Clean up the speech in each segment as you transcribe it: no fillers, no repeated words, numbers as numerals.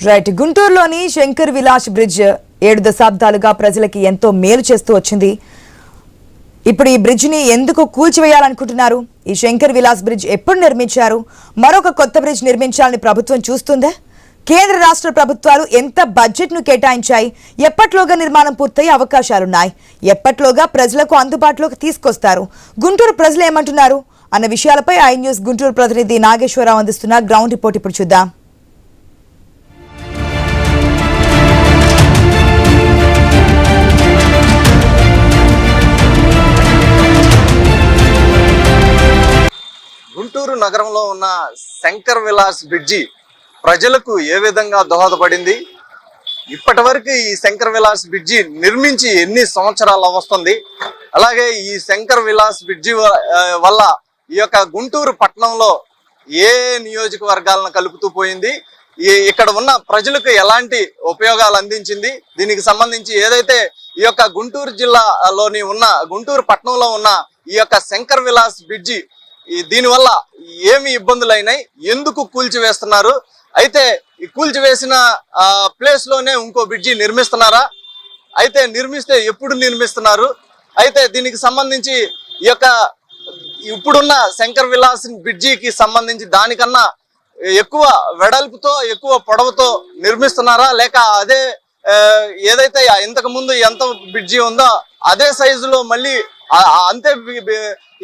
Right. గుంటూరులోని Shankar Vilas bridge 7 దశాబ్దాలుగా ప్రజలకి ఎంతో మేలు చేస్తూ వచ్చింది. ఇప్పుడు ఈ బ్రిడ్జ్ ని ఎందుకు కూల్చివేయాలనుకుంటున్నారు? ఈ శంకర్ విలాస్ బ్రిడ్జ్ ఎప్పుడు నిర్మించారు? మరొక కొత్త బ్రిడ్జ్ నిర్మించాలని ప్రభుత్వం చూస్తుందా? కేంద్ర రాష్ట్ర ప్రభుత్వాలు ఎంత బడ్జెట్ ను కేటాయించాయి? ఎప్పట్లోగా నిర్మాణం పూర్తయ్యే అవకాశాలున్నాయి? ఎప్పట్లోగా ప్రజలకు అందుబాటులోకి తీసుకొస్తారు? గుంటూరు ప్రజలు ఏమంటున్నారు అన్న విషయాలపై ఐ న్యూస్ గుంటూరు ప్రతినిధి నాగేశ్వరరావు అందిస్తున్న గ్రౌండ్ రిపోర్ట్ ఇప్పుడు చూద్దాం. గుంటూరు నగరంలో ఉన్న శంకర్ విలాస్ బ్రిడ్జి ప్రజలకు ఏ విధంగా దోహదపడింది? ఇప్పటి వరకు ఈ శంకర్ విలాస్ బ్రిడ్జి నిర్మించి ఎన్ని సంవత్సరాలు వస్తుంది? అలాగే ఈ శంకర్ విలాస్ బ్రిడ్జి వల్ల ఈ యొక్క గుంటూరు పట్టణంలో ఏ నియోజకవర్గాలను కలుపుతూ పోయింది? ఇక్కడ ఉన్న ప్రజలకు ఎలాంటి ఉపయోగాలు అందించింది? దీనికి సంబంధించి ఏదైతే ఈ యొక్క గుంటూరు జిల్లాలోని ఉన్న గుంటూరు పట్టణంలో ఉన్న ఈ యొక్క శంకర్ విలాస్ బ్రిడ్జి దీనివల్ల ఏమి ఇబ్బందులు అయినాయి, ఎందుకు కూల్చివేస్తున్నారు, అయితే ఈ కూల్చివేసిన ప్లేస్ లోనే ఇంకో బ్రిడ్జి నిర్మిస్తున్నారా, అయితే నిర్మిస్తే ఎప్పుడు నిర్మిస్తున్నారు, అయితే దీనికి సంబంధించి ఈ యొక్క ఇప్పుడున్న శంకర్ విలాస్ బ్రిడ్జికి సంబంధించి దానికన్నా ఎక్కువ వెడల్పుతో ఎక్కువ పొడవుతో నిర్మిస్తున్నారా, లేక అదే ఏదైతే ఇంతకు ముందు ఎంత బ్రిడ్జి ఉందో అదే సైజులో మళ్ళీ అంతే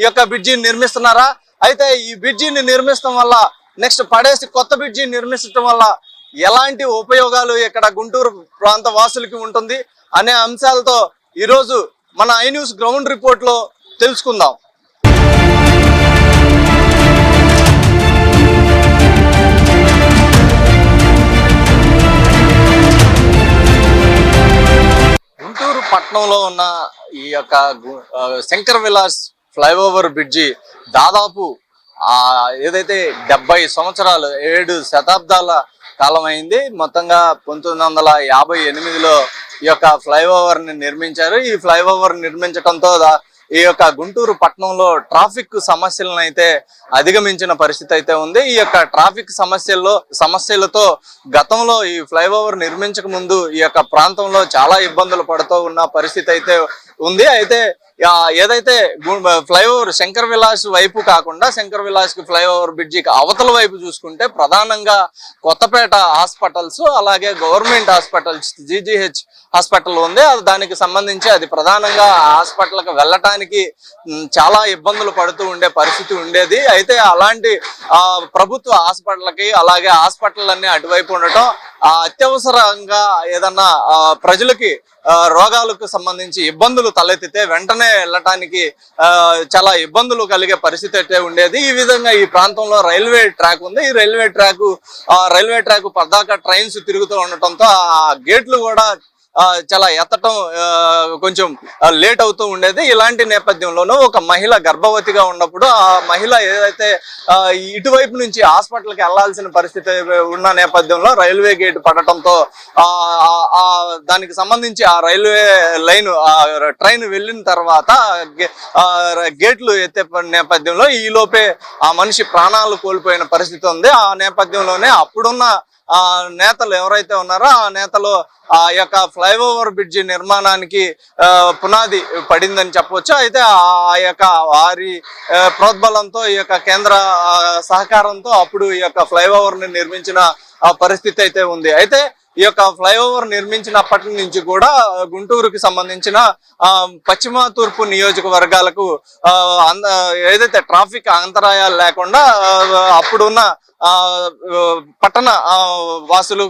ఈ యొక్క బ్రిడ్జిని నిర్మిస్తున్నారా? అయితే ఈ బ్రిడ్జిని నిర్మించడం వల్ల నెక్స్ట్ పడేసి కొత్త బ్రిడ్జిని నిర్మించడం వల్ల ఎలాంటి ఉపయోగాలు ఇక్కడ గుంటూరు ప్రాంత వాసులకి ఉంటుంది అనే అంశాలతో ఈరోజు మన ఐ న్యూస్ గ్రౌండ్ రిపోర్ట్ లో తెలుసుకుందాం. గుంటూరు పట్టణంలో ఉన్న ఈ యొక్క శంకర్ విలాస్ ఫ్లైఓవర్ బ్రిడ్జి దాదాపు ఏదైతే 70 సంవత్సరాలు 7 శతాబ్దాల కాలం అయింది. మొత్తంగా 1958లో ఈ యొక్క ఫ్లైఓవర్ ని నిర్మించారు. ఈ ఫ్లైఓవర్ నిర్మించడంతో ఈ యొక్క గుంటూరు పట్టణంలో ట్రాఫిక్ సమస్యలను అయితే అధిగమించిన పరిస్థితి అయితే ఉంది. ఈ యొక్క ట్రాఫిక్ సమస్యలతో గతంలో ఈ ఫ్లైఓవర్ నిర్మించక ముందు ఈ యొక్క ప్రాంతంలో చాలా ఇబ్బందులు పడుతూ ఉన్న పరిస్థితి అయితే ఉంది. అయితే ఏదైతే ఫ్లైఓవర్ శంకర్ విలాస్ వైపు కాకుండా శంకర్ విలాస్ కి ఫ్లైఓవర్ బ్రిడ్జికి అవతల వైపు చూసుకుంటే ప్రధానంగా కొత్తపేట హాస్పిటల్స్, అలాగే గవర్నమెంట్ హాస్పిటల్స్ జీజీహెచ్ హాస్పిటల్ ఉంది. దానికి సంబంధించి అది ప్రధానంగా హాస్పిటల్కి వెళ్ళటానికి చాలా ఇబ్బందులు పడుతూ ఉండే పరిస్థితి ఉండేది. అయితే అలాంటి ప్రభుత్వ హాస్పిటల్కి అలాగే హాస్పిటల్ అన్ని అటువైపు ఉండటం అత్యవసరంగా ఏదన్నా ప్రజలకి రోగాలకు సంబంధించి ఇబ్బందులు తలెత్తితే వెంటనే వెళ్ళటానికి చాలా ఇబ్బందులు కలిగే పరిస్థితి అయితే ఉండేది. ఈ విధంగా ఈ ప్రాంతంలో రైల్వే ట్రాక్ ఉంది. ఈ రైల్వే ట్రాక్ పద్దాక ట్రైన్స్ తిరుగుతూ ఉండటంతో ఆ గేట్లు కూడా చాలా ఎత్తటం కొంచెం లేట్ అవుతూ ఉండేది. ఇలాంటి నేపథ్యంలోనూ ఒక మహిళ గర్భవతిగా ఉన్నప్పుడు ఆ మహిళ ఏదైతే ఇటువైపు నుంచి హాస్పిటల్కి వెళ్లాల్సిన పరిస్థితి ఉన్న నేపథ్యంలో రైల్వే గేట్ పడటంతో దానికి సంబంధించి ఆ రైల్వే లైన్ ట్రైన్ వెళ్ళిన తర్వాత గేట్లు ఎత్తే నేపథ్యంలో ఈ లోపే ఆ మనిషి ప్రాణాలు కోల్పోయిన పరిస్థితి ఉంది. ఆ నేపథ్యంలోనే అప్పుడున్న నేతలు ఎవరైతే ఉన్నారో ఆ నేతలు ఆ యొక్క ఫ్లైఓవర్ బ్రిడ్జి నిర్మాణానికి పునాది పడిందని చెప్పవచ్చు. అయితే ఆ యొక్క వారి ప్రోద్బలంతో ఈ యొక్క కేంద్ర సహకారంతో అప్పుడు ఈ యొక్క ఫ్లైఓవర్ ని నిర్మించిన పరిస్థితి అయితే ఉంది. అయితే ఈ యొక్క ఫ్లైఓవర్ నిర్మించినప్పటి నుంచి కూడా గుంటూరుకి సంబంధించిన పశ్చిమ తూర్పు నియోజకవర్గాలకు ఏదైతే ట్రాఫిక్ అంతరాయాలు లేకుండా అప్పుడున్న పట్టణ వాసులు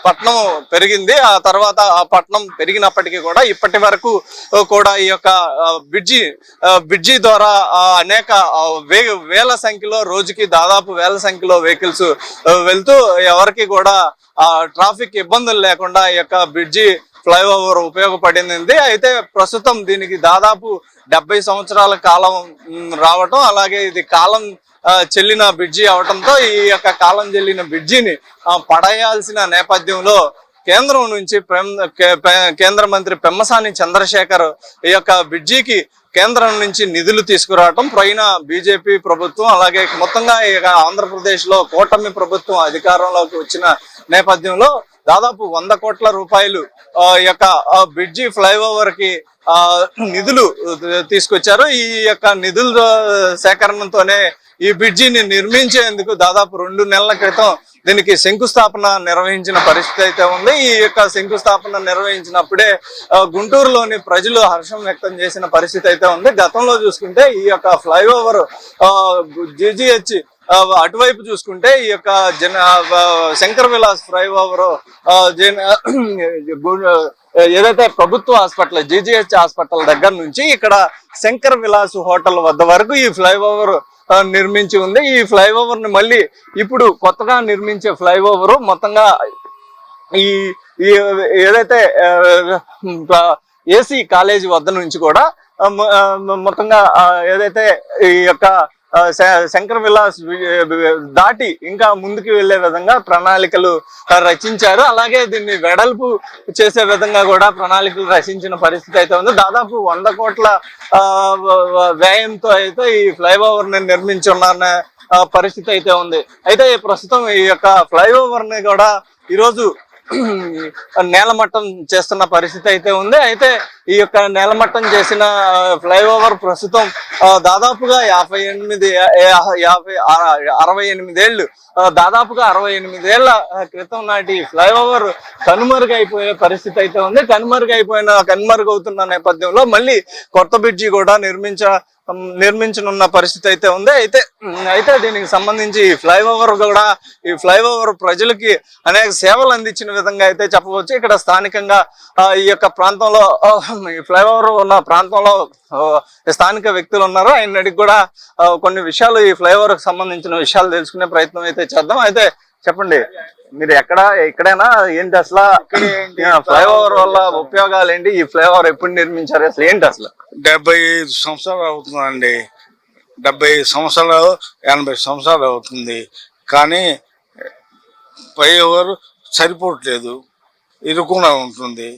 పట్టణం పెరిగింది. ఆ తర్వాత ఆ పట్టణం పెరిగినప్పటికీ కూడా ఇప్పటి వరకు కూడా ఈ యొక్క బ్రిడ్జి ద్వారా అనేక వేల సంఖ్యలో రోజుకి దాదాపు వేల సంఖ్యలో వెహికల్స్ వెళ్తూ ఎవరికి కూడా ట్రాఫిక్ ఇబ్బందులు లేకుండా ఈ యొక్క బ్రిడ్జి ఫ్లైఓవర్ ఉపయోగపడింది. అయితే ప్రస్తుతం దీనికి దాదాపు 70 సంవత్సరాల కాలం రావటం, అలాగే ఇది కాలం చెల్లిన బ్రిడ్జి అవటంతో ఈ యొక్క కాలం చెల్లిన బ్రిడ్జిని పడేయాల్సిన నేపథ్యంలో కేంద్రం నుంచి కేంద్ర మంత్రి పెమ్మసాని చంద్రశేఖర్ ఈ యొక్క బ్రిడ్జికి కేంద్రం నుంచి నిధులు తీసుకురావటం పైన బీజేపీ ప్రభుత్వం అలాగే మొత్తంగా ఆంధ్రప్రదేశ్ లో కూటమి ప్రభుత్వం అధికారంలోకి వచ్చిన నేపథ్యంలో దాదాపు 100 కోట్ల రూపాయలు యొక్క బ్రిడ్జి ఫ్లైఓవర్ కి నిధులు తీసుకొచ్చారు. ఈ యొక్క నిధుల సేకరణతోనే ఈ బ్రిడ్జిని నిర్మించేందుకు దాదాపు 2 నెలల క్రితం దీనికి శంకుస్థాపన నిర్వహించిన పరిస్థితి అయితే ఉంది. ఈ యొక్క శంకుస్థాపన నిర్వహించినప్పుడే గుంటూరులోని ప్రజలు హర్షం వ్యక్తం చేసిన పరిస్థితి అయితే ఉంది. గతంలో చూసుకుంటే ఈ యొక్క ఫ్లైఓవర్ GGH అటువైపు చూసుకుంటే ఈ యొక్క శంకర్ విలాస్ ఫ్లైఓవర్ ఏదైతే ప్రభుత్వ హాస్పిటల్ GGH హాస్పిటల్ దగ్గర నుంచి ఇక్కడ శంకర్ విలాస్ హోటల్ వద్ద వరకు ఈ ఫ్లైఓవర్ నిర్మించి ఉంది. ఈ ఫ్లైఓవర్ ని మళ్ళీ ఇప్పుడు కొత్తగా నిర్మించే ఫ్లైఓవర్ మొత్తంగా ఈ ఏదైతే ఏసీ కాలేజీ వద్ద నుంచి కూడా మొత్తంగా ఏదైతే ఈ యొక్క శంకర్ విలాస్ దాటి ఇంకా ముందుకు వెళ్లే విధంగా ప్రణాళికలు రచించారు. అలాగే దీన్ని వెడల్పు చేసే విధంగా కూడా ప్రణాళికలు రచించిన పరిస్థితి అయితే ఉంది. దాదాపు 100 కోట్ల వ్యయంతో అయితే ఈ ఫ్లైఓవర్ ని నిర్మించున్న పరిస్థితి అయితే ఉంది. అయితే ప్రస్తుతం ఈ యొక్క ఫ్లైఓవర్ ని కూడా ఈరోజు నేలమట్టం చేస్తున్న పరిస్థితి అయితే ఉంది. అయితే ఈ యొక్క నేలమట్టం చేసిన ఫ్లైఓవర్ ప్రస్తుతం దాదాపుగా 68 ఏళ్ళు దాదాపుగా 68 ఏళ్ల క్రితం నాటి ఫ్లైఓవర్ కనుమరుగైపోయే పరిస్థితి అయితే ఉంది. కనుమరుగవుతున్న నేపథ్యంలో మళ్ళీ కొత్త బ్రిడ్జి కూడా నిర్మించనున్న పరిస్థితి అయితే ఉంది. అయితే దీనికి సంబంధించి ఈ ఫ్లైఓవర్ ప్రజలకి అనేక సేవలు అందించిన విధంగా అయితే చెప్పవచ్చు. ఇక్కడ స్థానికంగా ఈ యొక్క ప్రాంతంలో ఈ ఫ్లైఓవర్ ఉన్న ప్రాంతంలో స్థానిక వ్యక్తులు ఉన్నారు. ఆయన అడిగి కూడా కొన్ని విషయాలు ఈ ఫ్లైఓవర్ కి సంబంధించిన విషయాలు తెలుసుకునే ప్రయత్నం అయితే చేద్దాం. అయితే చెప్పండి, మీరు ఇక్కడైనా ఏంటి అసలు ఫ్లైఓవర్ వల్ల ఉపయోగాలు ఏంటి? ఈ ఫ్లైఓవర్ ఎప్పుడు నిర్మించారు? అసలు ఏంటి అసలు? 75 సంవత్సరాలు అవుతుందండి. 75 సంవత్సరాలు 80 సంవత్సరాలు అవుతుంది. కానీ ఫ్లైఓవర్ సరిపోవట్లేదు, ఇరుకుగా ఉంటుంది.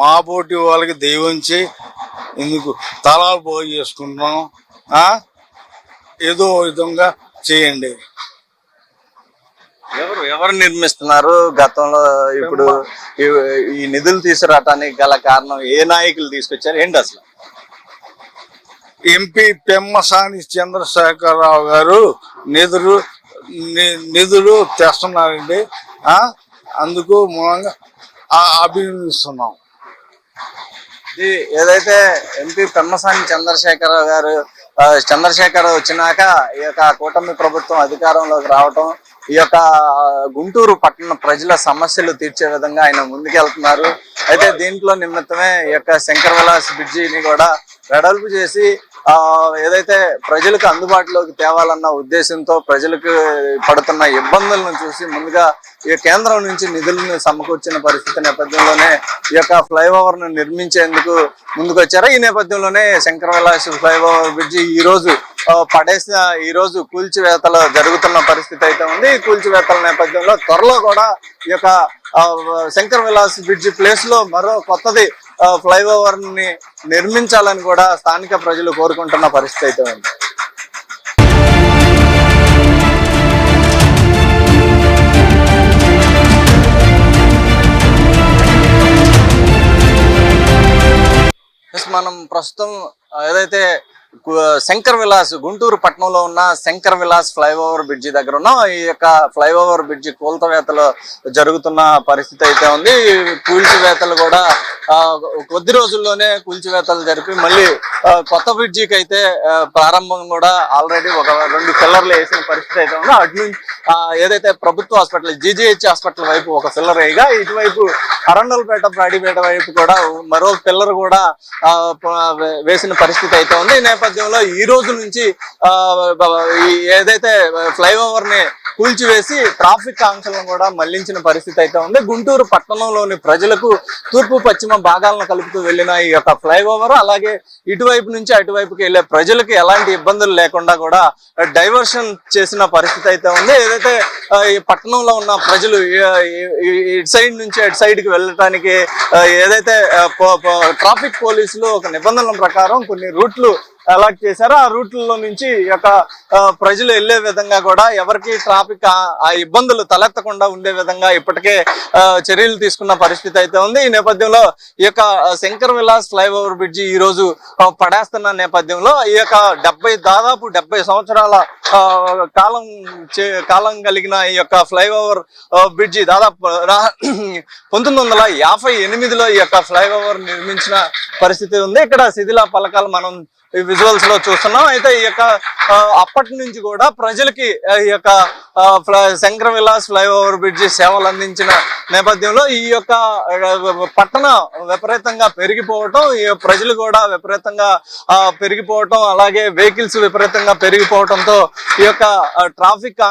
మా పోటీ వాళ్ళకి దైవంచి ఎందుకు తలాలు పోయి చేసుకుంటున్నాం. ఏదో విధంగా చేయండి. ఎవరు నిర్మిస్తున్నారు? గతంలో ఇప్పుడు ఈ నిధులు తీసుకురావటానికి గల కారణం ఏ నాయకులు తీసుకొచ్చారు? ఏంటి అసలు? ఎంపీ పెమ్మసాని చంద్రశేఖరరావు గారు నిధులు తెస్తున్నారండి. అందుకు మూలంగా అభినందిస్తున్నాం. ఏదైతే ఎంపీ పెమ్మసాని చంద్రశేఖర్ వచ్చినాక ఈ యొక్క కూటమి ప్రభుత్వం అధికారంలోకి రావటం, ఈ యొక్క గుంటూరు పట్టణ ప్రజల సమస్యలు తీర్చే విధంగా ఆయన ముందుకెళ్తున్నారు. అయితే దీంట్లో నిమిత్తమే ఈ యొక్క శంకర్ విలాస్ బ్రిడ్జిని కూడా వెడల్పు చేసి ఏదైతే ప్రజలకు అందుబాటులోకి తేవాలన్న ఉద్దేశంతో ప్రజలకు పడుతున్న ఇబ్బందులను చూసి ముందుగా ఈ కేంద్రం నుంచి నిధులను సమకూర్చిన పరిస్థితి నేపథ్యంలోనే ఈ యొక్క ఫ్లైఓవర్ ను నిర్మించేందుకు ముందుకు వచ్చారు. ఈ నేపథ్యంలోనే శంకర్ విలాస్ ఫ్లైఓవర్ బ్రిడ్జి ఈ రోజు కూల్చివేతలు జరుగుతున్న పరిస్థితి అయితే ఉంది. ఈ కూల్చివేతల నేపథ్యంలో త్వరలో కూడా ఈ యొక్క శంకర్ విలాస్ బ్రిడ్జి ప్లేస్ లో మరో కొత్తది ఫ్లైఓవర్ ని నిర్మించాలని కూడా స్థానిక ప్రజలు కోరుకుంటున్న పరిస్థితి అయితే ఉంది. మనం ప్రస్తుతం ఏదైతే శంకర్ విలాస్ గుంటూరు పట్టణంలో ఉన్న శంకర్ విలాస్ ఫ్లైఓవర్ బ్రిడ్జి దగ్గర ఉన్నాం. ఈ యొక్క ఫ్లైఓవర్ బ్రిడ్జి కూల్చివేతలు జరుగుతున్న పరిస్థితి అయితే ఉంది. కూల్చివేతలు కూడా కొద్ది రోజుల్లోనే కూల్చివేతలు జరిపి మళ్ళీ కొత్త బ్రిడ్జికి అయితే ప్రారంభం కూడా ఆల్రెడీ 2 పిల్లర్లు వేసిన పరిస్థితి అయితే ఉంది. అటు నుంచి ఏదైతే ప్రభుత్వ హాస్పిటల్ GGH హాస్పిటల్ వైపు ఒక పిల్లర్ వేయగా, ఇటువైపు అరండల్పేట బ్రాడీపేట వైపు కూడా మరో పిల్లర్ కూడా వేసిన పరిస్థితి అయితే ఉంది. ఈ నేపథ్యంలో ఈ రోజు నుంచి ఏదైతే ఫ్లైఓవర్ ని కూల్చివేసి ట్రాఫిక్ ఆంక్షలను కూడా మళ్లించిన పరిస్థితి అయితే ఉంది. గుంటూరు పట్టణంలోని ప్రజలకు తూర్పు పశ్చిమ భాగాలను కలుపుతూ వెళ్లిన ఈ యొక్క ఫ్లైఓవర్ అలాగే ఇటువైపు నుంచి అటువైపుకి వెళ్లే ప్రజలకు ఎలాంటి ఇబ్బందులు లేకుండా కూడా డైవర్షన్ చేసిన పరిస్థితి అయితే ఉంది. ఏదైతే ఈ పట్టణంలో ఉన్న ప్రజలు ఇటు సైడ్ నుంచి అటు సైడ్ కి వెళ్ళటానికి ఏదైతే ట్రాఫిక్ పోలీసులు ఒక నిబంధనల ప్రకారం కొన్ని రూట్లు అలాట్ చేశారు. ఆ రూట్లలో నుంచి ఈ యొక్క ప్రజలు వెళ్లే విధంగా కూడా ఎవరికి ట్రాఫిక్ ఆ ఇబ్బందులు తలెత్తకుండా ఉండే విధంగా ఇప్పటికే చర్యలు తీసుకున్న పరిస్థితి అయితే ఉంది. ఈ నేపథ్యంలో ఈ యొక్క శంకర్ విలాస్ ఫ్లైఓవర్ బ్రిడ్జి ఈ రోజు పడేస్తున్న నేపథ్యంలో ఈ యొక్క దాదాపు 70 సంవత్సరాల కాలం కలిగిన ఈ యొక్క ఫ్లైఓవర్ బ్రిడ్జి దాదాపు 1958లో ఈ యొక్క ఫ్లైఓవర్ నిర్మించిన పరిస్థితి ఉంది. ఇక్కడ శిథిల పలకాలు మనం ఈ విజువల్స్ లో చూస్తున్నాం. అయితే ఈ యొక్క అప్పటి నుంచి కూడా ప్రజలకి ఈ యొక్క శంకర్ విలాస్ ఫ్లైఓవర్ బ్రిడ్జి సేవలు అందించిన నేపథ్యంలో ఈ యొక్క పట్టణ విపరీతంగా పెరిగిపోవటం, ఈ ప్రజలు కూడా విపరీతంగా పెరిగిపోవటం, అలాగే వెహికల్స్ విపరీతంగా పెరిగిపోవటంతో ఈ యొక్క ట్రాఫిక్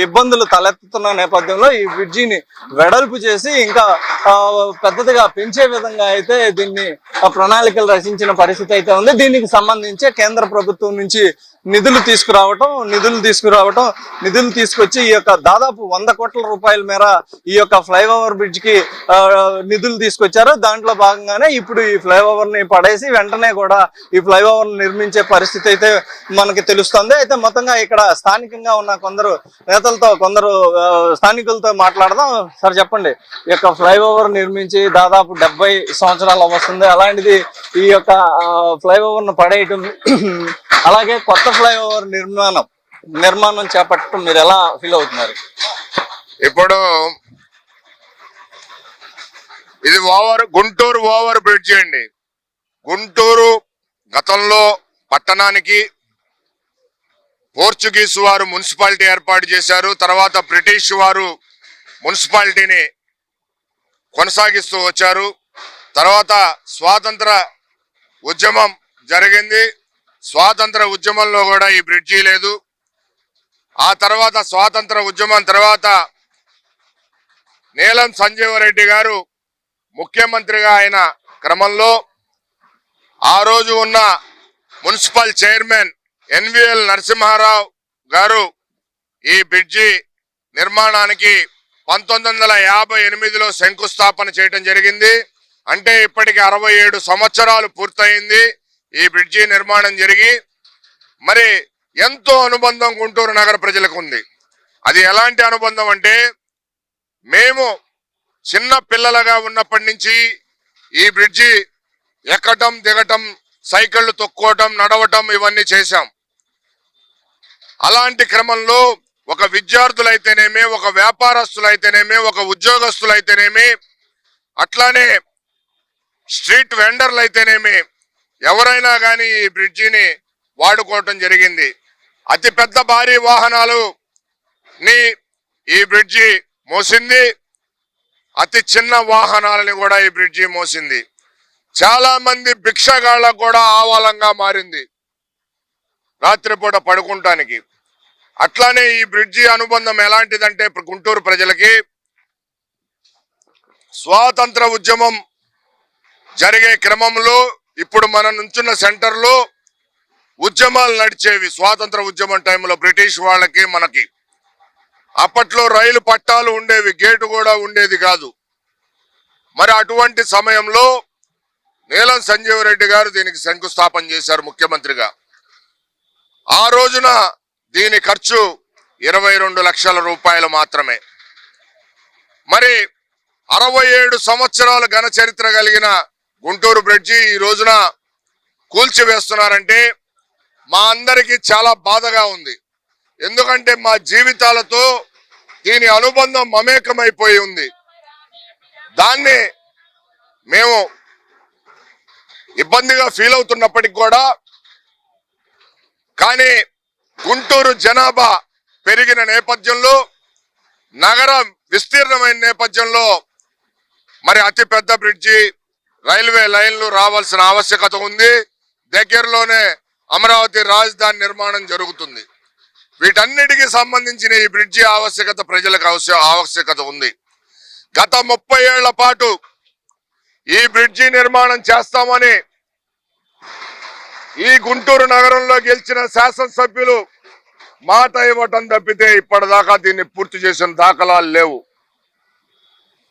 ఇబ్బందులు తలెత్తుతున్న నేపథ్యంలో ఈ బ్రిడ్జిని వెడల్పు చేసి ఇంకా పెద్దదిగా పెంచే విధంగా అయితే దీన్ని ప్రణాళికలు రచించిన పరిస్థితి అయితే ఉంది. దీనికి సంబంధించి కేంద్ర ప్రభుత్వం నుంచి నిధులు తీసుకొచ్చి ఈ యొక్క దాదాపు 100 కోట్ల రూపాయల మేర ఈ యొక్క ఫ్లైఓవర్ బ్రిడ్జ్ కి నిధులు తీసుకొచ్చారు. దాంట్లో భాగంగానే ఇప్పుడు ఈ ఫ్లైఓవర్ ని పడేసి వెంటనే కూడా ఈ ఫ్లైఓవర్ నిర్మించే పరిస్థితి అయితే మనకి తెలుస్తుంది. అయితే మొత్తంగా ఇక్కడ స్థానికంగా ఉన్న కొందరు నేతలతో స్థానికులతో మాట్లాడదాం. సార్ చెప్పండి, ఈ యొక్క ఫ్లైఓవర్ నిర్మించి దాదాపు 70 సంవత్సరాలు వస్తుంది. అలాంటిది ఈ యొక్క ఫ్లైఓవర్ ను పడేయటం అలాగే కొత్త ఫ్లైఓవర్ నిర్మాణం చేపట్టడం మీరు ఎలా ఫీల్ అవుతున్నారు? ఇప్పుడు ఇది గుంటూరు ఓవర్ బ్రిడ్జి అండి. గుంటూరు గతంలో పట్టణానికి పోర్చుగీస్ వారు మున్సిపాలిటీ ఏర్పాటు చేశారు. తర్వాత బ్రిటిష్ వారు మున్సిపాలిటీని కొనసాగిస్తూ వచ్చారు. తర్వాత స్వాతంత్ర ఉద్యమం జరిగింది. స్వాతంత్ర ఉద్యమంలో కూడా ఈ బ్రిడ్జి లేదు. ఆ తర్వాత స్వాతంత్ర ఉద్యమం తర్వాత నీలం సంజీవరెడ్డి గారు ముఖ్యమంత్రిగా అయిన క్రమంలో ఆ రోజు ఉన్న మున్సిపల్ చైర్మన్ ఎన్విఎల్ నరసింహారావు గారు ఈ బ్రిడ్జి నిర్మాణానికి 1958లో శంకుస్థాపన చేయడం జరిగింది. అంటే ఇప్పటికి 67 సంవత్సరాలు పూర్తయింది ఈ బ్రిడ్జి నిర్మాణం జరిగి. మరి ఎంతో అనుబంధం గుంటూరు నగర ప్రజలకు ఉంది. అది ఎలాంటి అనుబంధం అంటే, మేము చిన్న పిల్లలుగా ఉన్నప్పటి నుంచి ఈ బ్రిడ్జి ఎక్కటం దిగటం, సైకిళ్లు తొక్కోవటం, నడవటం ఇవన్నీ చేశాం. అలాంటి క్రమంలో ఒక విద్యార్థులైతేనేమి, ఒక వ్యాపారస్తులైతేనేమి, ఒక ఉద్యోగస్తులైతేనేమి, అట్లానే స్ట్రీట్ వెండర్లు అయితేనేమి ఎవరైనా కానీ ఈ బ్రిడ్జిని వాడుకోవటం జరిగింది. అతి పెద్ద భారీ వాహనాలు ఈ బ్రిడ్జి మోసింది. అతి చిన్న వాహనాలని కూడా ఈ బ్రిడ్జి మోసింది. చాలా మంది భిక్షగాళ్లకు కూడా ఆవాలంగా మారింది రాత్రిపూట పడుకుంటానికి. అట్లానే ఈ బ్రిడ్జి అనుబంధం ఎలాంటిదంటే, గుంటూరు ప్రజలకి స్వాతంత్ర ఉద్యమం జరిగే క్రమంలో ఇప్పుడు మనం నుంచున్న సెంటర్లో ఉద్యమాలు నడిచేవి. స్వాతంత్ర ఉద్యమం టైంలో బ్రిటిష్ వాళ్ళకి మనకి అప్పట్లో రైలు పట్టాలు ఉండేవి, గేటు కూడా ఉండేది కాదు. మరి అటువంటి సమయంలో నీలం సంజీవరెడ్డి గారు దీనికి శంకుస్థాపన చేశారు ముఖ్యమంత్రిగా. ఆ రోజున దీని ఖర్చు 22 లక్షల రూపాయలు మాత్రమే. మరి 67 సంవత్సరాల ఘన చరిత్ర కలిగిన గుంటూరు బ్రిడ్జి ఈ రోజున కూల్చివేస్తున్నారంటే మా అందరికీ చాలా బాధగా ఉంది. ఎందుకంటే మా జీవితాలతో దీని అనుబంధం మమేకమైపోయి ఉంది. దాన్ని మేము ఇబ్బందిగా ఫీల్ అవుతున్నప్పటికి కూడా, కానీ గుంటూరు జనాభా పెరిగిన నేపథ్యంలో, నగరం విస్తీర్ణమైన నేపథ్యంలో మరి అతిపెద్ద బ్రిడ్జి, రైల్వే లైన్లు రావాల్సిన ఆవశ్యకత ఉంది. దగ్గరలోనే అమరావతి రాజధాని నిర్మాణం జరుగుతుంది. వీటన్నిటికీ సంబంధించిన ఈ బ్రిడ్జి ఆవశ్యకత ప్రజలకు ఆవశ్యకత ఉంది. గత 30 ఏళ్ల పాటు ఈ బ్రిడ్జి నిర్మాణం చేస్తామని ఈ గుంటూరు నగరంలో గెలిచిన శాసనసభ్యులు మాట ఇవ్వటం తప్పితే ఇప్పటిదాకా దీన్ని పూర్తి చేసిన దాఖలాలు లేవు.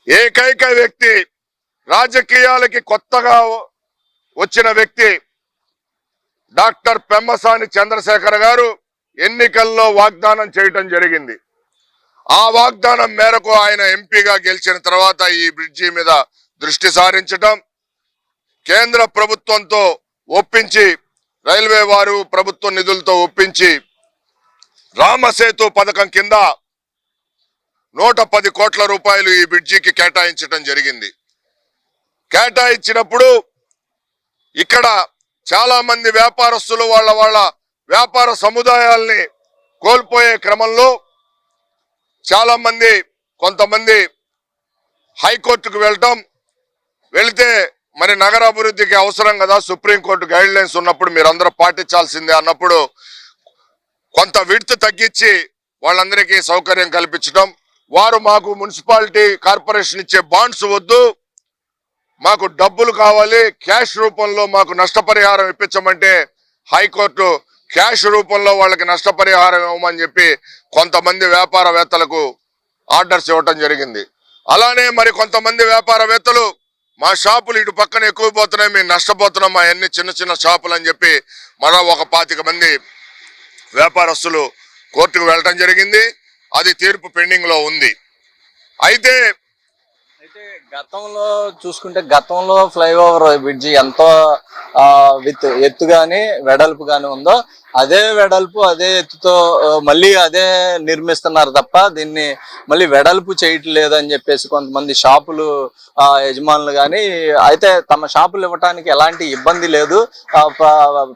ఏకైక వ్యక్తి, రాజకీయాలకి కొత్తగా వచ్చిన వ్యక్తి, డాక్టర్ పెమ్మసాని చంద్రశేఖర్ గారు ఎన్నికల్లో వాగ్దానం చేయటం జరిగింది. ఆ వాగ్దానం మేరకు ఆయన ఎంపీగా గెలిచిన తర్వాత ఈ బ్రిడ్జి మీద దృష్టి సారించటం, కేంద్ర ప్రభుత్వంతో ఒప్పించి, రైల్వే వారు ప్రభుత్వ నిధులతో ఒప్పించి రామసేతు పథకం కింద 110 కోట్ల రూపాయలు ఈ బ్రిడ్జికి కేటాయించడం జరిగింది. కేటాయించినప్పుడు ఇక్కడ చాలా మంది వ్యాపారస్తులు వాళ్ళ వ్యాపార సముదాయాల్ని కోల్పోయే క్రమంలో చాలా మంది, కొంతమంది హైకోర్టుకు వెళితే మరి నగర అభివృద్ధికి అవసరం కదా, సుప్రీంకోర్టు గైడ్ లైన్స్ ఉన్నప్పుడు మీరందరూ పాటించాల్సిందే అన్నప్పుడు కొంత విడ్త్ తగ్గించి వాళ్ళందరికీ సౌకర్యం కల్పించడం, వారు మాకు మున్సిపాలిటీ కార్పొరేషన్ ఇచ్చే బాండ్స్ వద్దు, మాకు డబ్బులు కావాలి, క్యాష్ రూపంలో మాకు నష్టపరిహారం ఇప్పించమంటే హైకోర్టు క్యాష్ రూపంలో వాళ్ళకి నష్టపరిహారం ఇవ్వమని చెప్పి కొంతమంది వ్యాపారవేత్తలకు ఆర్డర్స్ ఇవ్వటం జరిగింది. అలానే మరి కొంతమంది వ్యాపారవేత్తలు మా షాపులు ఇటు పక్కన ఎక్కువ పోతున్నాయి, మేము నష్టపోతున్నాం, మా అన్ని చిన్న చిన్న షాపులు అని చెప్పి మరో 25 మంది వ్యాపారస్తులు కోర్టుకు వెళ్ళటం జరిగింది. అది తీర్పు పెండింగ్ లో ఉంది. అయితే గతంలో చూసుకుంటే గతంలో ఫ్లైఓవర్ బ్రిడ్జి ఎంతో విత్ ఎత్తు గాని వెడల్పు గాని ఉందో అదే వెడల్పు అదే ఎత్తుతో మళ్ళీ అదే నిర్మిస్తున్నారు తప్ప దీన్ని మళ్ళీ వెడల్పు చేయట్లేదు అని చెప్పేసి కొంతమంది షాపులు యజమానులు కానీ అయితే తమ షాపులు ఇవ్వటానికి ఎలాంటి ఇబ్బంది లేదు,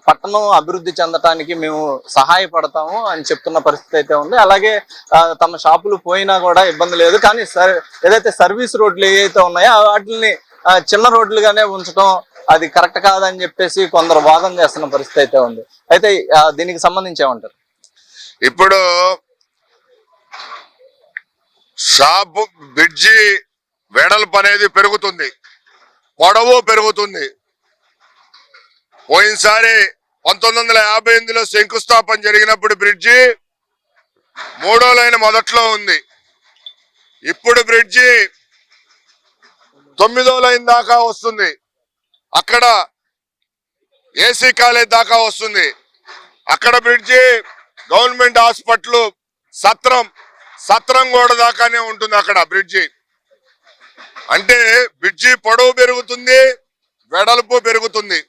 పట్టణం అభివృద్ధి చెందటానికి మేము సహాయపడతాము అని చెప్తున్న పరిస్థితి అయితే ఉంది. అలాగే తమ షాపులు పోయినా కూడా ఇబ్బంది లేదు, కానీ ఏదైతే సర్వీస్ రోడ్లు ఏవైతే ఉన్నాయో వాటిని చిన్న రోడ్లుగానే ఉంచడం అది కరెక్ట్ కాదని చెప్పేసి కొందరు వాదన చేస్తున్న పరిస్థితి అయితే ఉంది. అయితే దీనికి సంబంధించి ఏమంటారు? ఇప్పుడు షాపు బ్రిడ్జి వెడల్పు అనేది పెరుగుతుంది, పొడవు పెరుగుతుంది. పోయినసారి 1958లో శంకుస్థాపన జరిగినప్పుడు బ్రిడ్జి 3వ లైన్ మొదట్లో ఉంది. ఇప్పుడు బ్రిడ్జి 9వ లైన్ దాకా వస్తుంది, అక్కడ ఏసీ కాలేజ్ దాకా వస్తుంది. అక్కడ బ్రిడ్జి గవర్నమెంట్ హాస్పిటల్ సత్రం కూడా దాకానే ఉంటుంది అక్కడ బ్రిడ్జి. అంటే బ్రిడ్జి పొడవు పెరుగుతుంది, వెడల్పు పెరుగుతుంది.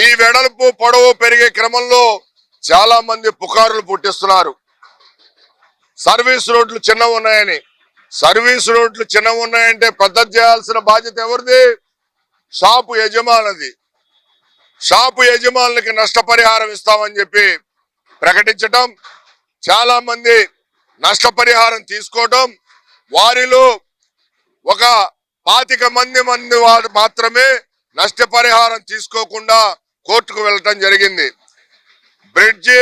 ఈ వెడల్పు పొడవు పెరిగే క్రమంలో చాలా మంది పుకార్లు పుట్టిస్తున్నారు, సర్వీస్ రోడ్లు చిన్నవి ఉన్నాయని. సర్వీస్ రోడ్లు చిన్నవి ఉన్నాయంటే పద్ధతి చేయాల్సిన బాధ్యత ఎవరిది? షాపు యజమానిది. షాపు యజమానులకి నష్టపరిహారం ఇస్తామని చెప్పి ప్రకటించటం, చాలా మంది నష్టపరిహారం తీసుకోవటం, వారిలో ఒక 25 మంది వారు మాత్రమే నష్టపరిహారం తీసుకోకుండా కోర్టుకు వెళ్ళటం జరిగింది. బ్రిడ్జి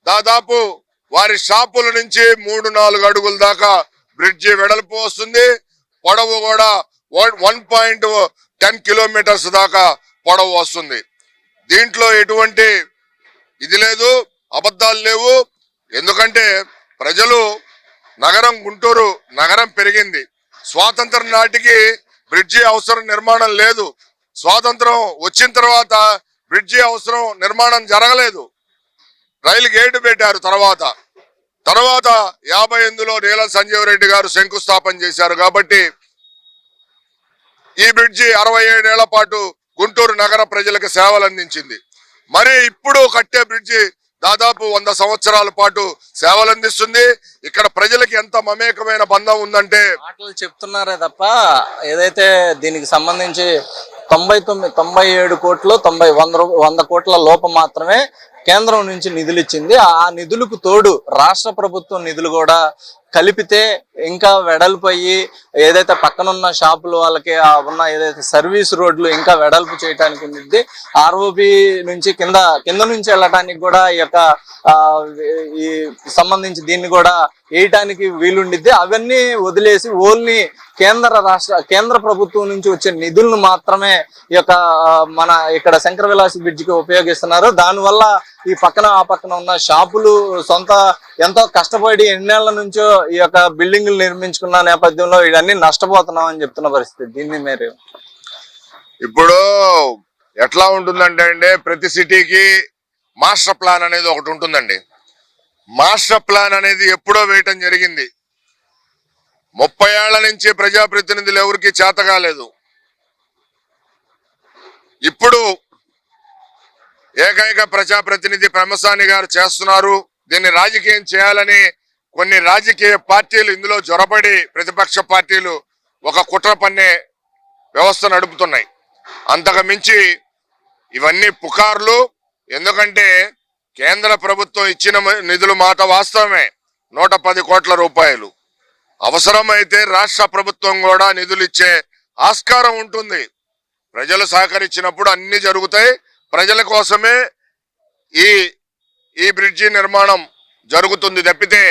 దాదాపు వారి షాపుల నుంచి 3-4 అడుగుల దాకా బ్రిడ్జి వెడల్పు వస్తుంది, పొడవు కూడా 1.10 కిలోమీటర్స్ దాకా పొడవు వస్తుంది. దీంట్లో ఎటువంటి ఇది లేదు, అబద్ధాలు లేవు. ఎందుకంటే ప్రజలు గుంటూరు నగరం పెరిగింది. స్వాతంత్రం నాటికి బ్రిడ్జి అవసరం నిర్మాణం లేదు, స్వాతంత్రం వచ్చిన తర్వాత బ్రిడ్జి అవసరం నిర్మాణం జరగలేదు. రైలు గేటు పెట్టారు తర్వాత 58లో నీలం సంజీవ్ రెడ్డి గారు శంకుస్థాపన చేశారు. కాబట్టి ఈ బ్రిడ్జి 67 ఏళ్ల పాటు గుంటూరు నగర ప్రజలకు సేవలు అందించింది. మరి ఇప్పుడు కట్టే బ్రిడ్జి దాదాపు 100 సంవత్సరాల పాటు సేవలు అందిస్తుంది. ఇక్కడ ప్రజలకి ఎంత మమేకమైన బంధం ఉందంటే మాటలు చెప్తున్నారే తప్ప ఏదైతే దీనికి సంబంధించి 97 కోట్లు 100 కోట్ల లోపం మాత్రమే కేంద్రం నుంచి నిధులు ఇచ్చింది. ఆ నిధులకు తోడు రాష్ట్ర ప్రభుత్వం నిధులు కూడా కలిపితే ఇంకా వెడల్పు అయ్యి ఏదైతే పక్కనున్న షాపులు వాళ్ళకి ఉన్న ఏదైతే సర్వీస్ రోడ్లు ఇంకా వెడల్పు చేయడానికి ఉంది. ఆర్ఓబి నుంచి కింద నుంచి వెళ్ళటానికి కూడా ఈ సంబంధించి దీన్ని కూడా వేయటానికి వీలుండిద్ది. అవన్నీ వదిలేసి ఓన్లీ కేంద్ర ప్రభుత్వం నుంచి వచ్చే నిధులను మాత్రమే మన ఇక్కడ శంకర విలాస్ బ్రిడ్జికి ఉపయోగిస్తున్నారు. దానివల్ల ఈ ఆ పక్కన ఉన్న షాపులు ఎంతో కష్టపడి ఎన్నేళ్ల నుంచో ఈ బిల్డింగ్లు నిర్మించుకున్న నేపథ్యంలో ఇవన్నీ నష్టపోతున్నాం అని చెప్తున్న పరిస్థితి. దీన్ని మీరు ఇప్పుడు ఎట్లా ఉంటుందంటే ప్రతి సిటీకి మాస్టర్ ప్లాన్ అనేది ఒకటి ఉంటుందండి. మాస్టర్ ప్లాన్ అనేది ఎప్పుడో వేయటం జరిగింది. 30 ఏళ్ల నుంచి ప్రజాప్రతినిధులు ఎవరికి చేత కాలేదు. ఇప్పుడు ఏకైక ప్రజాప్రతినిధి పెమ్మసాని గారు చేస్తున్నారు. దీన్ని రాజకీయం చేయాలని కొన్ని రాజకీయ పార్టీలు ఇందులో జొరబడి ప్రతిపక్ష పార్టీలు ఒక కుట్ర పన్నే వ్యవస్థ నడుపుతున్నాయి. అంతకు మించి ఇవన్నీ పుకార్లు. ఎందుకంటే కేంద్ర ప్రభుత్వం ఇచ్చిన నిధులు మాట వాస్తవమే, 110 కోట్ల రూపాయలు. అవసరమైతే రాష్ట్ర ప్రభుత్వం కూడా నిధులు ఇచ్చే ఆస్కారం ఉంటుంది. ప్రజలు సహకరించినప్పుడు అన్ని జరుగుతాయి. ప్రజల కోసమే ఈ బ్రిడ్జి నిర్మాణం జరుగుతుంది తప్పితే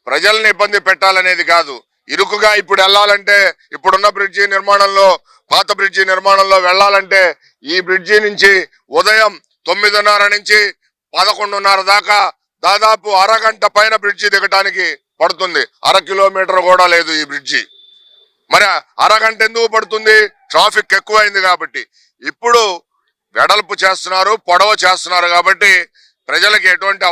ప్రజల్ని ఇబ్బంది పెట్టాలనేది కాదు. ఇరుకుగా ఇప్పుడు వెళ్ళాలంటే, ఇప్పుడున్న బ్రిడ్జి నిర్మాణంలో, పాత బ్రిడ్జి నిర్మాణంలో వెళ్ళాలంటే ఈ బ్రిడ్జి నుంచి ఉదయం 9:30 నుంచి 11:30 దాకా దాదాపు అరగంట పైన బ్రిడ్జి దిగటానికి పడుతుంది. 1/2 కిలోమీటర్ కూడా లేదు ఈ బ్రిడ్జి. మరి అరగంట ఎందుకు పడుతుంది? ట్రాఫిక్ ఎక్కువైంది కాబట్టి. ఇప్పుడు వెడల్పు చేస్తున్నారు, పొడవ చేస్తున్నారు కాబట్టి ప్రజలకు ఎటువంటి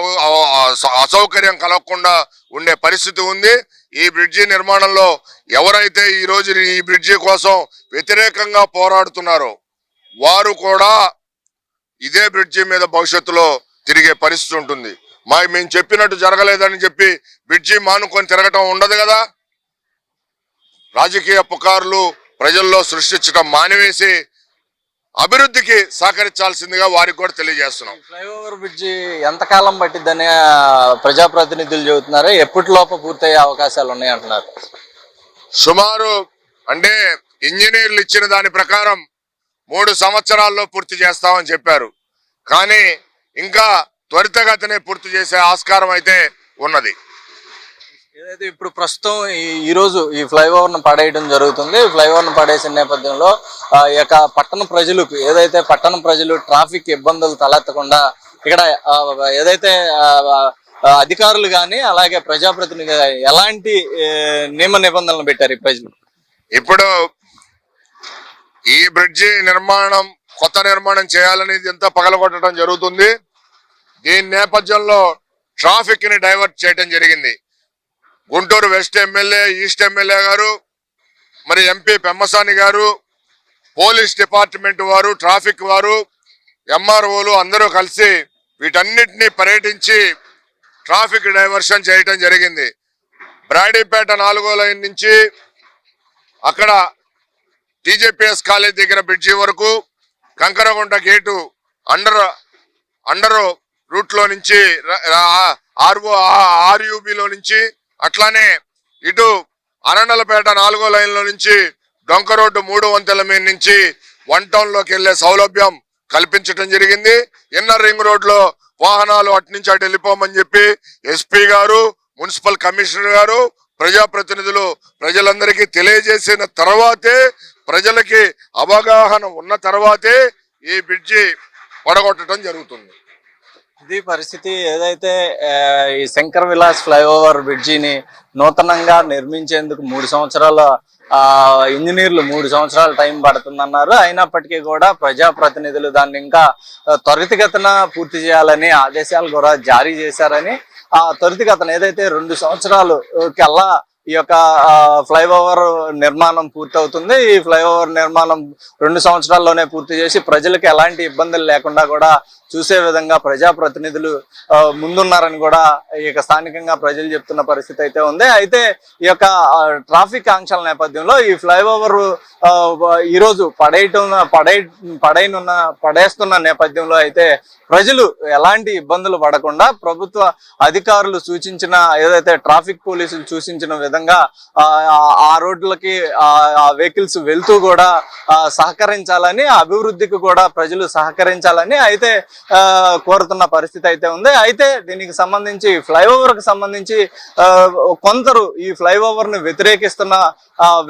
అసౌకర్యం కలగకుండా ఉండే పరిస్థితి ఉంది. ఈ బ్రిడ్జి నిర్మాణంలో ఎవరైతే ఈ రోజు ఈ బ్రిడ్జి కోసం వ్యతిరేకంగా పోరాడుతున్నారో వారు కూడా ఇదే బ్రిడ్జి మీద భవిష్యత్తులో తిరిగే పరిస్థితి ఉంటుంది. మేము చెప్పినట్టు జరగలేదని చెప్పి బ్రిడ్జి మానుకొని తిరగటం ఉండదు కదా. రాజకీయ పుకార్లు ప్రజల్లో సృష్టించడం మానివేసి అభివృద్ధికి సహకరించాల్సిందిగా వారికి కూడా తెలియజేస్తున్నాం. ఫ్లైఓవర్ బ్రిడ్జి ఎంతకాలం పట్టిద్దని ప్రజాప్రతినిధులు చెబుతున్నారు. ఎప్పటిలోపు పూర్తయ్యే అవకాశాలు ఉన్నాయి అంటున్నారు. సుమారు అంటే ఇంజనీర్లు ఇచ్చిన దాని ప్రకారం 3 సంవత్సరాల్లో పూర్తి చేస్తామని చెప్పారు. కానీ ఇంకా త్వరితగతినే పూర్తి చేసే ఆస్కారం అయితే ఉన్నది. ఏదైతే ఇప్పుడు ప్రస్తుతం ఈ రోజు ఈ ఫ్లైఓవర్ ను పడేయడం జరుగుతుంది. ఫ్లైఓవర్ ను పడేసిన నేపథ్యంలో ఈ యొక్క పట్టణ ప్రజలకు ఏదైతే పట్టణ ప్రజలు ట్రాఫిక్ ఇబ్బందులు తలెత్తకుండా ఇక్కడ ఏదైతే అధికారులు కానీ అలాగే ప్రజాప్రతినిధులు ఎలాంటి నియమ నిబంధనలు పెట్టారు ఈ ప్రజలు? ఇప్పుడు ఈ బ్రిడ్జి నిర్మాణం, కొత్త నిర్మాణం చేయాలనేది ఎంతో పగలగొట్టడం జరుగుతుంది. దీని నేపథ్యంలో ట్రాఫిక్ ని డైవర్ట్ చేయడం జరిగింది. Guntur west MLA, east MLA గారు, మరి ఎంపీ పెమ్మసాని గారు, పోలీస్ డిపార్ట్మెంట్ వారు, ట్రాఫిక్ వారు, ఎంఆర్ఓలు అందరూ కలిసి వీటన్నిటిని పర్యటించి ట్రాఫిక్ డైవర్షన్ చేయటం జరిగింది. బ్రాడీపేట 4వ లైన్ నుంచి అక్కడ టీజేపీఎస్ కాలేజ్ దగ్గర బ్రిడ్జి వరకు, కంకరగుంట గేటు అండర్ రూట్ లో నుంచి, ఆర్యూబీలో నుంచి, అట్లానే ఇటు అరండలపేట 4వ లైన్ లో నుంచి డొంక రోడ్డు 3 వంతెల మీద నుంచి 1 టౌన్ లోకి వెళ్లే సౌలభ్యం కల్పించడం జరిగింది. ఇన్నర్ రింగ్ రోడ్ లో వాహనాలు అటు నుంచి అటు వెళ్ళిపోమని చెప్పి ఎస్పీ గారు, మున్సిపల్ కమిషనర్ గారు, ప్రజాప్రతినిధులు ప్రజలందరికీ తెలియజేసిన తర్వాతే, ప్రజలకి అవగాహన ఉన్న తర్వాతే ఈ బ్రిడ్జి పడగొట్టడం జరుగుతుంది. ఇది పరిస్థితి. ఏదైతే ఈ శంకర్ విలాస్ ఫ్లైఓవర్ బ్రిడ్జిని నూతనంగా నిర్మించేందుకు 3 సంవత్సరాల ఇంజనీర్లు 3 సంవత్సరాల టైం పడుతుందన్నారు. అయినప్పటికీ కూడా ప్రజాప్రతినిధులు దాన్ని ఇంకా త్వరితగతిన పూర్తి చేయాలని ఆదేశాలు కూడా జారీ చేశారని, ఆ త్వరితగతిన ఏదైతే 2 సంవత్సరాలు కల్లా ఈ యొక్క ఫ్లైఓవర్ నిర్మాణం పూర్తవుతుంది. ఈ ఫ్లైఓవర్ నిర్మాణం 2 సంవత్సరాల్లోనే పూర్తి చేసి ప్రజలకు ఎలాంటి ఇబ్బందులు లేకుండా కూడా చూసే విధంగా ప్రజాప్రతినిధులు ముందున్నారని కూడా ఈ యొక్క స్థానికంగా ప్రజలు చెప్తున్న పరిస్థితి అయితే ఉంది. అయితే ఈ యొక్క ట్రాఫిక్ ఆంక్షల నేపథ్యంలో ఈ ఫ్లైఓవర్ ఈరోజు పడేస్తున్న నేపథ్యంలో అయితే ప్రజలు ఎలాంటి ఇబ్బందులు పడకుండా ప్రభుత్వ అధికారులు సూచించిన, ఏదైతే ట్రాఫిక్ పోలీసులు సూచించిన విధంగా ఆ రోడ్లకి ఆ వెహికల్స్ వెళ్తూ కూడా సహకరించాలని, అభివృద్ధికి కూడా ప్రజలు సహకరించాలని అయితే కోరుతున్న పరిస్థితి అయితే ఉంది. అయితే దీనికి సంబంధించి ఫ్లైఓవర్ కి సంబంధించి కొందరు ఈ ఫ్లైఓవర్ ని వ్యతిరేకిస్తున్న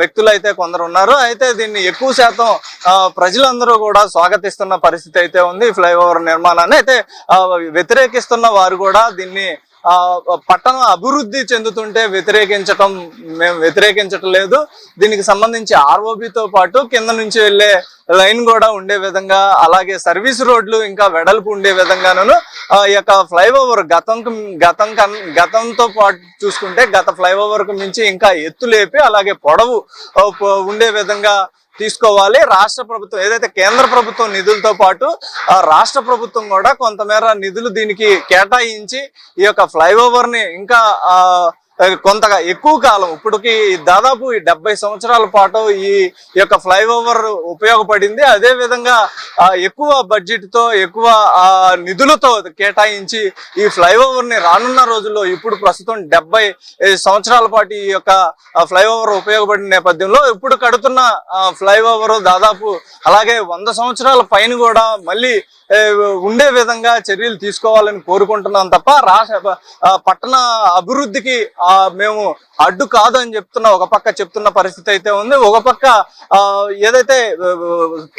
వ్యక్తులు అయితే కొందరు ఉన్నారు. అయితే దీన్ని ఎక్కువ శాతం ప్రజలందరూ కూడా స్వాగతిస్తున్న పరిస్థితి అయితే ఉంది. ఫ్లైఓవర్ నిర్మాణాన్ని అయితే వ్యతిరేకిస్తున్న వారు కూడా దీన్ని పట్టణం అభివృద్ధి చెందుతుంటే మేము వ్యతిరేకించటం లేదు. దీనికి సంబంధించి ఆర్ఓబితో పాటు కింద నుంచి వెళ్లే లైన్ కూడా ఉండే విధంగా, అలాగే సర్వీస్ రోడ్లు ఇంకా వెడల్పు ఉండే విధంగాను ఈ యొక్క ఫ్లైఓవర్ గతంతో పాటు చూసుకుంటే గత ఫ్లైఓవర్ కు మించి ఇంకా ఎత్తు లేపి అలాగే పొడవు ఉండే విధంగా తీసుకోవాలి. రాష్ట్ర ప్రభుత్వం ఏదైతే కేంద్ర ప్రభుత్వం నిధులతో పాటు రాష్ట్ర ప్రభుత్వం కూడా కొంతమేర నిధులు దీనికి కేటాయించి ఈ యొక్క ఫ్లైఓవర్ ని ఇంకా కొంతగా ఎక్కువ కాలం ఇప్పటికి దాదాపు 70 సంవత్సరాల పాటు ఈ యొక్క ఫ్లైఓవర్ ఉపయోగపడింది. అదే విధంగా ఎక్కువ బడ్జెట్ తో ఎక్కువ నిధులతో కేటాయించి ఈ ఫ్లైఓవర్ ని రానున్న రోజుల్లో ఇప్పుడు ప్రస్తుతం 70 సంవత్సరాల పాటు ఈ యొక్క ఫ్లైఓవర్ ఉపయోగపడిన నేపథ్యంలో ఇప్పుడు కడుతున్న ఫ్లైఓవర్ దాదాపు అలాగే 100 సంవత్సరాల పైన కూడా మళ్ళీ ఉండే విధంగా చర్యలు తీసుకోవాలని కోరుకుంటున్నాం తప్ప పట్టణ అభివృద్ధికి మేము అడ్డు కాదు అని ఒక పక్క చెప్తున్న పరిస్థితి అయితే ఉంది. ఒక పక్క ఏదైతే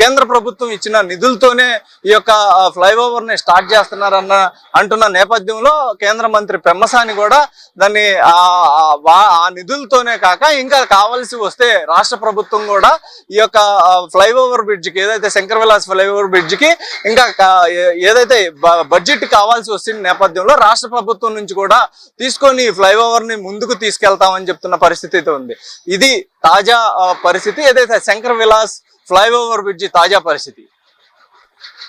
కేంద్ర ప్రభుత్వం ఇచ్చిన నిధులతోనే ఈ యొక్క ఫ్లైఓవర్ ని స్టార్ట్ చేస్తున్నారన్న అంటున్న నేపథ్యంలో కేంద్ర మంత్రి పెమ్మసాని కూడా దాన్ని ఆ నిధులతోనే కాక ఇంకా కావాల్సి వస్తే రాష్ట్ర ప్రభుత్వం కూడా ఈ యొక్క ఫ్లైఓవర్ బ్రిడ్జికి ఏదైతే శంకర్ విలాస్ ఫ్లైఓవర్ బ్రిడ్జికి ఇంకా ఏదైతే బడ్జెట్ కావాల్సి వస్తున్న నేపథ్యంలో రాష్ట్ర ప్రభుత్వం నుంచి కూడా తీసుకొని ఫ్లైఓవర్ ని ముందుకు తీసుకెళ్తామని చెప్తున్న పరిస్థితి అయితే ఉంది. ఇది తాజా పరిస్థితి, ఏదైతే శంకర్ విలాస్ ఫ్లైఓవర్ బ్రిడ్జి తాజా పరిస్థితి.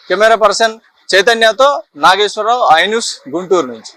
కెమెరా పర్సన్ చైతన్యతో నాగేశ్వరరావు, ఐ న్యూస్, గుంటూరు నుంచి.